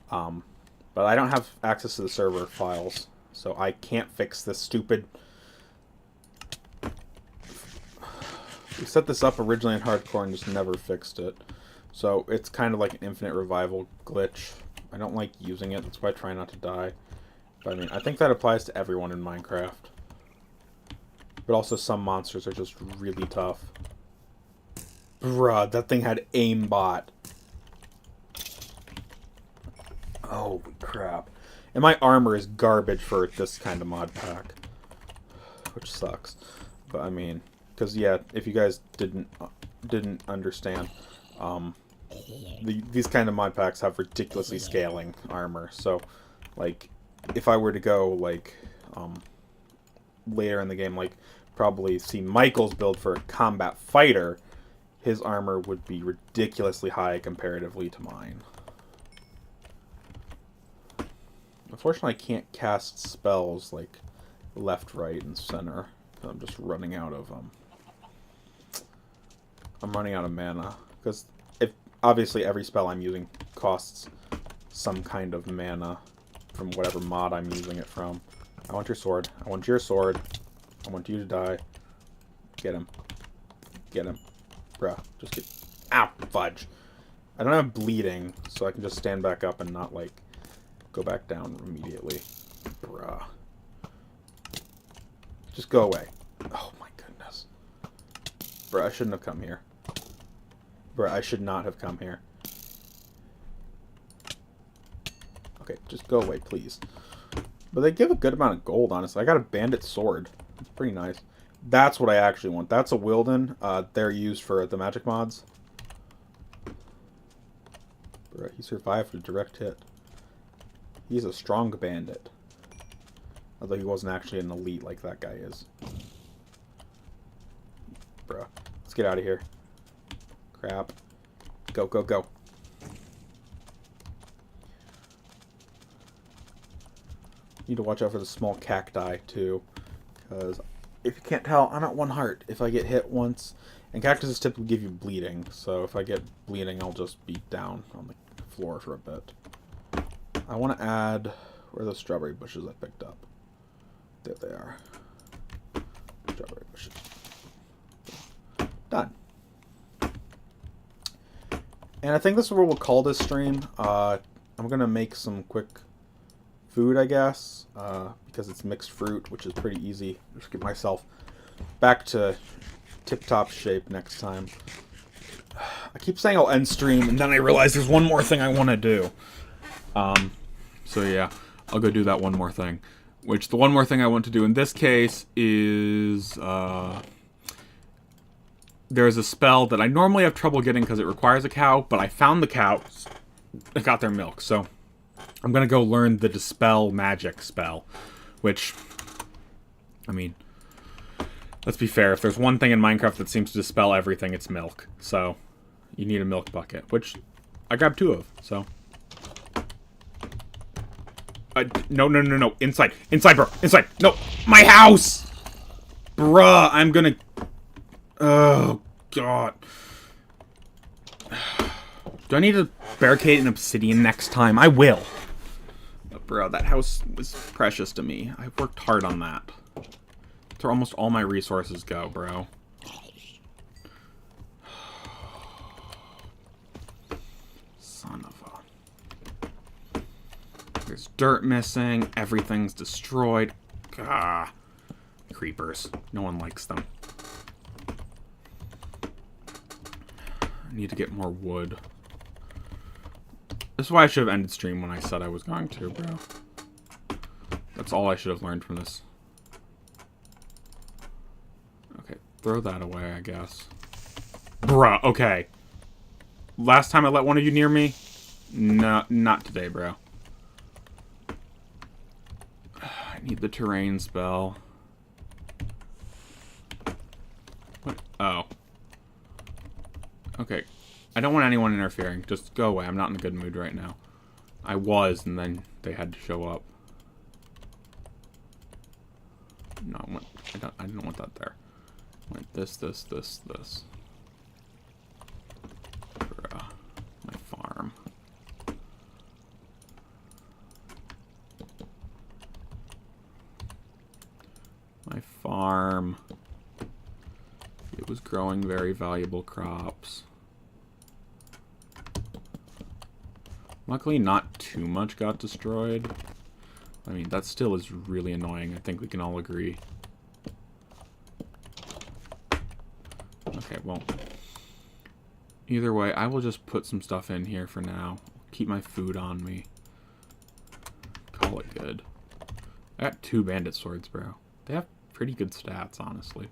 But I don't have access to the server files, so I can't fix this stupid... We set this up originally in hardcore and just never fixed it. So it's kind of like an infinite revival glitch. I don't like using it, that's why I try not to die. But I mean, I think that applies to everyone in Minecraft. But also some monsters are just really tough. Bruh, that thing had aimbot. Oh, crap. And my armor is garbage for this kind of mod pack. Which sucks. But I mean, because yeah, if you guys didn't understand, these kind of mod packs have ridiculously scaling armor. So, like, if I were to go, like, later in the game, like, probably see Michael's build for a combat fighter, his armor would be ridiculously high comparatively to mine. Unfortunately, I can't cast spells, like, left, right, and center. I'm just running out of, I'm running out of mana. Because, obviously, every spell I'm using costs some kind of mana from whatever mod I'm using it from. I want your sword. I want your sword. I want you to die. Get him. Get him. Bruh. Just get... Ow! Fudge. I don't have bleeding, so I can just stand back up and not, like, go back down immediately. Bruh. Just go away. Oh my goodness. Bruh, I shouldn't have come here. Bruh, I should not have come here. Okay, just go away, please. But they give a good amount of gold, honestly. I got a bandit sword. It's pretty nice. That's what I actually want. That's a Wilden. They're used for the magic mods. He survived a direct hit. He's a strong bandit. Although he wasn't actually an elite like that guy is. Bruh. Let's get out of here. Crap. Go, go, go. Need to watch out for the small cacti, too. Because, if you can't tell, I'm at 1 heart. If I get hit once... And cactuses typically give you bleeding. So if I get bleeding, I'll just be down on the floor for a bit. I want to add... Where are those strawberry bushes I picked up? There they are. Strawberry bushes. Done. And I think this is where we'll call this stream. I'm going to make some quick food, I guess. Because it's mixed fruit, which is pretty easy. Just get myself back to tip-top shape next time. I keep saying I'll end stream, and then I realize there's one more thing I want to do. So yeah, I'll go do that one more thing. Which, the one more thing I want to do in this case is... there's a spell that I normally have trouble getting because it requires a cow, but I found the cows. I got their milk, so... I'm gonna go learn the Dispel Magic spell. Which... I mean... Let's be fair, if there's one thing in Minecraft that seems to dispel everything, it's milk. So, you need a milk bucket, which I grabbed 2 of, so. No, no, no, no, inside, bro, inside, no, my house! Bruh, I'm gonna, oh, God. Do I need to barricade an obsidian next time? I will. But bro, that house was precious to me. I worked hard on that. Where almost all my resources go, bro. Son of a... There's dirt missing. Everything's destroyed. Gah. Creepers. No one likes them. I need to get more wood. This is why I should have ended stream when I said I was going to, bro. That's all I should have learned from this. Throw that away, I guess. Bruh, okay. Last time I let one of you near me? No, not today, bro. I need the terrain spell. What? Oh. Okay. I don't want anyone interfering. Just go away. I'm not in a good mood right now. I was, and then they had to show up. No, I didn't want that there. Went this. Bruh. My farm. My farm. It was growing very valuable crops. Luckily, not too much got destroyed. I mean, that still is really annoying. I think we can all agree. Okay, well, either way, I will just put some stuff in here for now. Keep my food on me. Call it good. I got 2 bandit swords, bro. They have pretty good stats, honestly.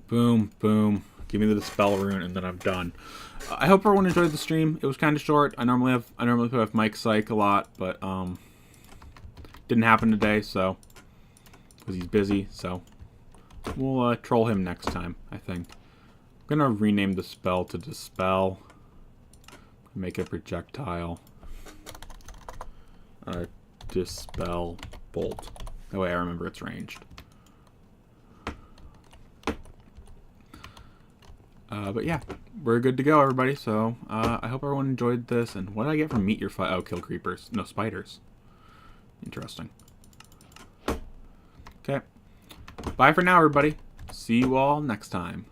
Boom, boom. Give me the Dispel rune, and then I'm done. I hope everyone enjoyed the stream. It was kind of short. I normally have Mike Psych a lot, but didn't happen today, so because he's busy, so. We'll troll him next time, I think. I'm gonna rename the spell to Dispel. Make it a projectile. Dispel Bolt. That way I remember it's ranged. But yeah, we're good to go, everybody. So I hope everyone enjoyed this. And what did I get from Meet Your Fire? Oh, kill creepers. No, spiders. Interesting. Okay. Bye for now, everybody. See you all next time.